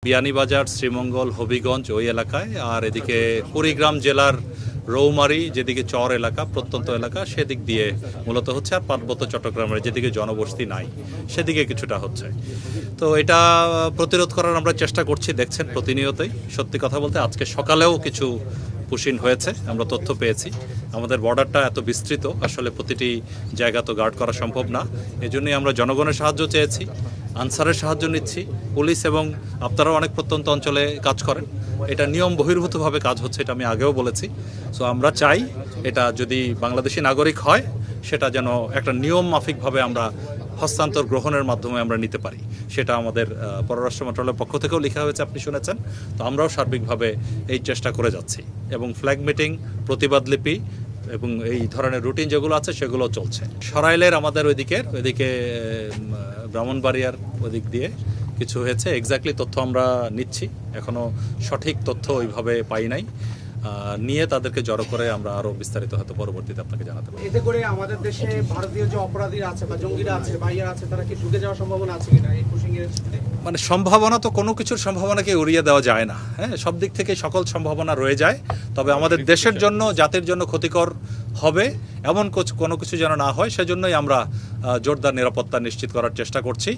বিয়ানীবাজার, শ্রীমঙ্গল, হবিগঞ্জ ওই এলাকায়, আর এদিকে কুড়িগ্রাম জেলার রৌমারী যেদিকে চর এলাকা, প্রত্যন্ত এলাকা, সেদিক দিয়ে মূলত হচ্ছে। আর পার্বত্য চট্টগ্রামের যেদিকে জনবসতি নাই সেদিকে কিছুটা হচ্ছে। তো এটা প্রতিরোধ করার আমরা চেষ্টা করছি, দেখছেন প্রতিনিয়তই। সত্যি কথা বলতে আজকে সকালেও কিছু পুশিন হয়েছে, আমরা তথ্য পেয়েছি। আমাদের বর্ডারটা এত বিস্তৃত, আসলে প্রতিটি জায়গা তো গার্ড করা সম্ভব না। এজন্যই আমরা জনগণের সাহায্য চেয়েছি, আনসারের সাহায্য নিচ্ছি, পুলিশ এবং আপনারাও অনেক প্রত্যন্ত অঞ্চলে কাজ করেন। এটা নিয়ম বহির্ভূতভাবে কাজ হচ্ছে, এটা আমি আগেও বলেছি। সো আমরা চাই এটা যদি বাংলাদেশি নাগরিক হয় সেটা যেন একটা নিয়ম মাফিকভাবে আমরা হস্তান্তর গ্রহণের মাধ্যমে আমরা নিতে পারি। সেটা আমাদের পররাষ্ট্র মন্ত্রণালয়ের পক্ষ থেকেও লেখা হয়েছে, আপনি শুনেছেন। তো আমরাও সার্বিকভাবে এই চেষ্টা করে যাচ্ছি এবং ফ্ল্যাগ মিটিং, প্রতিবাদ লিপি এবং এই ধরনের রুটিন যেগুলো আছে সেগুলো চলছে। সরাইলের আমাদের ওইদিকে ব্রাহ্মণবাড়িয়ার ওদিক দিয়ে কিছু হয়েছে। এক্স্যাক্টলি তথ্য আমরা নিচ্ছি, এখনও সঠিক তথ্য ওইভাবে পাই নাই। নিয়ে তাদেরকে জড়ো করে আমরা আরও বিস্তারিত হয়তো পরবর্তীতে আপনাকে জানাতে পারব। এতে করে আমাদের দেশে ভারতীয় যে অপরাধীরা আছে বা জঙ্গিরা আছে বা ইয়ে আছে, তারা কি ঢুকে যাওয়ার সম্ভাবনা আছে কিনা এই পুশিংয়ের সাথে? মানে সম্ভাবনা তো কোনো কিছুর সম্ভাবনাকে উড়িয়ে দেওয়া যায় না। হ্যাঁ, সব দিক থেকে সকল সম্ভাবনা রয়ে যায়। তবে আমাদের দেশের জন্য, জাতির জন্য ক্ষতিকর হবে এমন কোনো কিছু যেন না হয়, সেজন্যই আমরা জোরদার নিরাপত্তা নিশ্চিত করার চেষ্টা করছি।